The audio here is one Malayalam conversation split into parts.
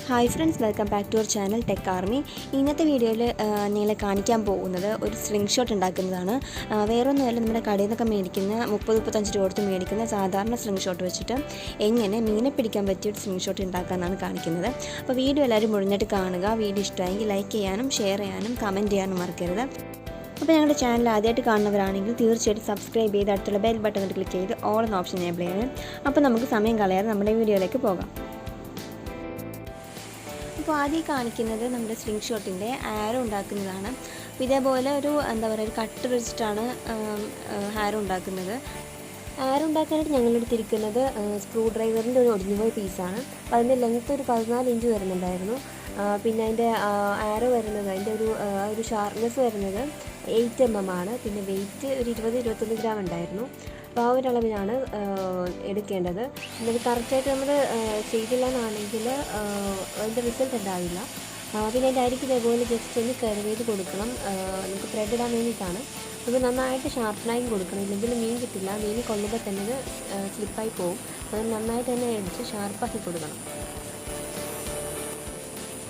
Hi friends, welcome back to our channel tech army. ഇന്നത്തെ വീഡിയോയിൽ നിങ്ങളെ കാണിക്കാൻ പോകുന്നത് ഒരു സ്ലിംഗ് ഷോട്ട് ഉണ്ടാക്കുന്നതാണ്. വേറൊന്നുമല്ല, നമ്മുടെ കടയിൽ നിന്നൊക്കെ മേടിക്കുന്ന 30-35 രൂപ കൊടുത്ത് മേടിക്കുന്ന സാധാരണ സ്ലിംഗ് ഷോട്ട് വെച്ചിട്ട് എങ്ങനെ മീനെ പിടിക്കാൻ പറ്റിയ ഒരു സ്ലിംഗ് ഷോട്ട് ഉണ്ടാക്കാമെന്നാണ് കാണിക്കുന്നത്. അപ്പോൾ വീഡിയോ എല്ലാവരും മുഴുവനായിട്ട് കാണുക. വീഡിയോ ഇഷ്ടമായെങ്കിൽ ലൈക്ക് ചെയ്യാനും ഷെയർ ചെയ്യാനും കമൻറ്റ് ചെയ്യാനും മറക്കരുത്. അപ്പോൾ ഞങ്ങളുടെ ചാനൽ ആദ്യമായിട്ട് കാണുന്നവരാണെങ്കിൽ തീർച്ചയായിട്ടും സബ്സ്ക്രൈബ് ചെയ്ത് അടുത്തുള്ള ബെൽ ബട്ടൺ ക്ലിക്ക് ചെയ്ത് ഓൾ എന്ന ഓപ്ഷൻ എനേബിൾ ചെയ്യണം. അപ്പോൾ നമുക്ക് സമയം കളയാതെ നമ്മുടെ വീഡിയോയിലേക്ക് പോകാം. അപ്പോൾ ആദ്യം കാണിക്കുന്നത് നമ്മുടെ സ്ലിംഗ് ഷോട്ടിൻ്റെ ആരോ ഉണ്ടാക്കുന്നതാണ്. അപ്പോൾ ഇതേപോലെ ഒരു ഒരു കട്ട് വെച്ചിട്ടാണ് ആരോ ഉണ്ടാക്കുന്നത്. ആരോ ഉണ്ടാക്കാനായിട്ട് ഞങ്ങളെടുത്തിരിക്കുന്നത് സ്ക്രൂ ഡ്രൈവറിൻ്റെ ഒരു ഒടിഞ്ഞുപോയ പീസാണ്. അപ്പോൾ അതിൻ്റെ ലെങ്ത്ത് ഒരു 14 ഇഞ്ച് വരുന്നുണ്ടായിരുന്നു. പിന്നെ അതിൻ്റെ ആരോ വരുന്നത്, അതിൻ്റെ ഒരു ഷാർപ്നെസ് വരുന്നത് 8 mm ആണ്. പിന്നെ വെയിറ്റ് ഒരു 20-21 ഗ്രാം ഉണ്ടായിരുന്നു. അപ്പോൾ ആ ഒരളവിലാണ് എടുക്കേണ്ടത്. ഇത് കറക്റ്റായിട്ട് നമ്മൾ ചെയ്തില്ല എന്നാണെങ്കിൽ അതിൻ്റെ റിസൾട്ട് ഉണ്ടാവില്ല. പിന്നെ അതിൻ്റെ അരിക്ക് ഇതേപോലെ ജസ്റ്റ് ഒന്ന് കർവ് ചെയ്ത് കൊടുക്കണം. നമുക്ക് ത്രെഡ് ഇടാൻ വേണ്ടിയിട്ടാണ്. അപ്പോൾ നന്നായിട്ട് ഷാർപ്പനായി കൊടുക്കണം, ഇല്ലെങ്കിൽ മീൻ കിട്ടില്ല. മീൻ കൊള്ളുമ്പോൾ തന്നെ ഇത് സ്ലിപ്പായി പോകും. അത് നന്നായിട്ട് തന്നെ അടിച്ച് ഷാർപ്പാക്കി കൊടുക്കണം.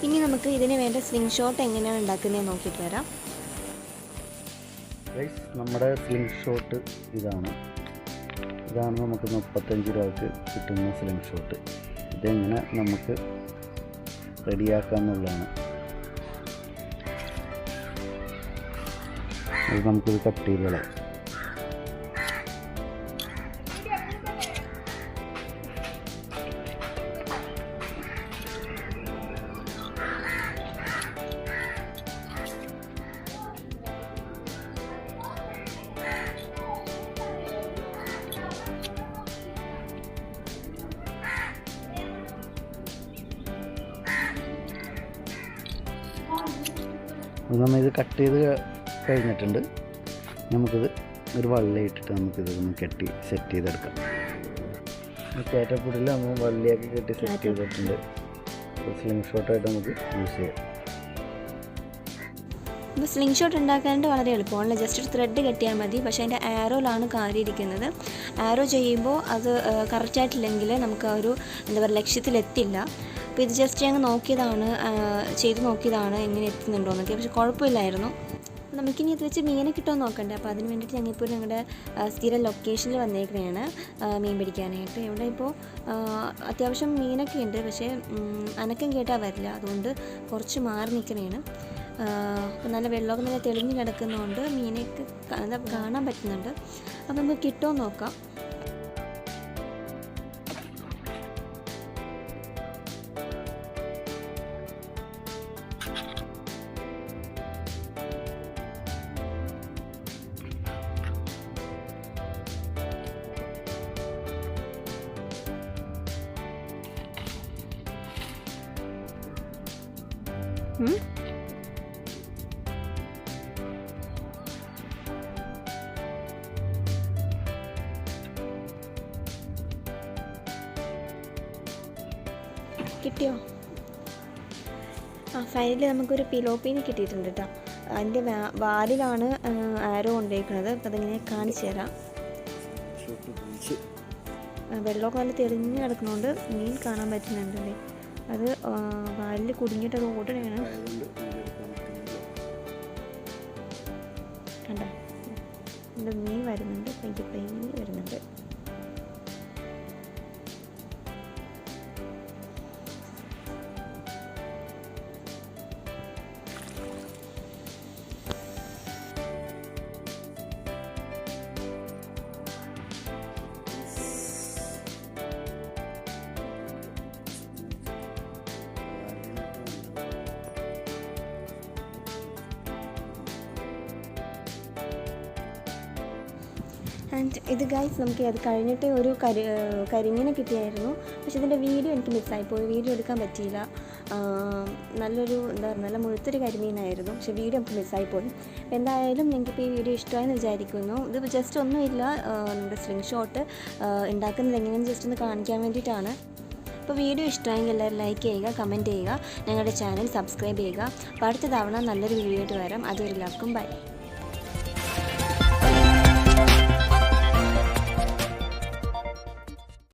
ഇനി നമുക്ക് ഇതിന് വേണ്ട സ്ലിംഗ് ഷോട്ട് എങ്ങനെയാണ് ഉണ്ടാക്കുന്നതെന്ന് നോക്കിയിട്ട് വരാം. നമ്മുടെ സ്ലിംഗ് ഷോട്ട് ഇതാണ് നമുക്ക് 35 രൂപയ്ക്ക് കിട്ടുന്ന സ്ലിംഗ് ഷോട്ട്. ഇതെങ്ങനെ നമുക്ക് റെഡിയാക്കാമെന്നുള്ളതാണ്. അത് നമുക്കിത് കട്ട് ചെയ്ത് കളയാം. നമ്മളിത് കട്ട് ചെയ്ത് കഴിഞ്ഞിട്ടുണ്ട്. നമുക്കിത് ഒരു വള്ളിയിട്ടിട്ട് നമുക്കിത് ഒന്ന് കെട്ടി സെറ്റ് ചെയ്തെടുക്കാം. കയറ്റപ്പൊടിയിൽ നമ്മൾ വള്ളിയാക്കി കെട്ടി സെറ്റ് ചെയ്തിട്ടുണ്ട്. സ്ലിംഗ് ഷോട്ടായിട്ട് നമുക്ക് യൂസ് ചെയ്യാം. ഇപ്പോൾ സ്ലിംഗ് ഷോട്ട് ഉണ്ടാക്കാനായിട്ട് വളരെ എളുപ്പമാണ്. ജസ്റ്റ് ഒരു ത്രെഡ് കെട്ടിയാൽ മതി. പക്ഷേ അതിൻ്റെ ആരോയിലാണ് കാര്യം ഇരിക്കുന്നത്. ആരോ ചെയ്യുമ്പോൾ അത് കറക്റ്റായിട്ടില്ലെങ്കിൽ നമുക്ക് ആ ഒരു ലക്ഷ്യത്തിലെത്തില്ല. അപ്പോൾ ഇത് ജസ്റ്റ് ഞങ്ങൾ ചെയ്ത് നോക്കിയതാണ് എങ്ങനെ എത്തുന്നുണ്ടോയെന്നൊക്കെ. പക്ഷെ കുഴപ്പമില്ലായിരുന്നു. നമുക്കിനി ഇത് വെച്ച് മീനെ കിട്ടുമെന്ന് നോക്കണ്ടേ. അപ്പോൾ അതിന് വേണ്ടിയിട്ട് ഞങ്ങളിപ്പോൾ ഞങ്ങളുടെ സ്ഥിരം ലൊക്കേഷനിൽ വന്നേക്കുന്നതാണ് മീൻ പിടിക്കാനായിട്ട്. ഇവിടെ ഇപ്പോൾ അത്യാവശ്യം മീനൊക്കെ ഉണ്ട്, പക്ഷേ അനക്കം കേട്ടാൽ വരില്ല. അതുകൊണ്ട് കുറച്ച് മാറി നിൽക്കണേണ്. അപ്പോൾ നല്ല വെള്ളമൊക്കെ നല്ല തെളിഞ്ഞ് കിടക്കുന്നതുകൊണ്ട് മീനൊക്കെ കാണാൻ പറ്റുന്നുണ്ട്. അപ്പോൾ നമുക്ക് കിട്ടുമോ നോക്കാം. കിട്ടിയോ? ഫൈനലി നമുക്കൊരു പിലോപ്പീന് കിട്ടിയിട്ടുണ്ട് കേട്ടോ. അതിൻ്റെ വാലിലാണ് ആരോ കൊണ്ടേക്കുന്നത്. അപ്പം അതിങ്ങനെ കാണിച്ചു തരാം. വെള്ളമൊക്കെ നല്ല തെളിഞ്ഞ് കിടക്കുന്നതുകൊണ്ട് മീൻ കാണാൻ പറ്റുന്നുണ്ടല്ലേ. അത് വാലിൽ കുടുങ്ങിയിട്ട് അത് ഓടണയാണ്. കണ്ടോ, എൻ്റെ മീൻ വരുന്നുണ്ട്, എനിക്ക് മീൻ വരുന്നുണ്ട്. ആൻഡ് ഇത് ഗൈസ്, നമുക്ക് അത് കഴിഞ്ഞിട്ട് ഒരു കരിമീനെ കിട്ടിയായിരുന്നു. പക്ഷെ ഇതിൻ്റെ വീഡിയോ എനിക്ക് മിസ്സായിപ്പോയി. വീഡിയോ എടുക്കാൻ പറ്റിയില്ല. നല്ലൊരു നല്ല മുഴുത്തൊരു കരിമീനായിരുന്നു. പക്ഷേ വീഡിയോ നമുക്ക് മിസ്സായിപ്പോയി. എന്തായാലും നിങ്ങൾക്കിപ്പോൾ ഈ വീഡിയോ ഇഷ്ടമായെന്ന് വിചാരിക്കുന്നു. ഇത് ജസ്റ്റ് ഒന്നുമില്ല, നമ്മുടെ സ്ലിംഗ് ഷോട്ട് ഉണ്ടാക്കുന്നത് എങ്ങനെയെന്ന് ജസ്റ്റ് ഒന്ന് കാണിക്കാൻ വേണ്ടിയിട്ടാണ്. അപ്പോൾ വീഡിയോ ഇഷ്ടമായെങ്കിൽ എല്ലാവരും ലൈക്ക് ചെയ്യുക, കമൻറ്റ് ചെയ്യുക, ഞങ്ങളുടെ ചാനൽ സബ്സ്ക്രൈബ് ചെയ്യുക. അപ്പോൾ അടുത്ത തവണ നല്ലൊരു വീഡിയോ ആയിട്ട് വരാം. അതുവരെ എല്ലാവർക്കും ബൈ.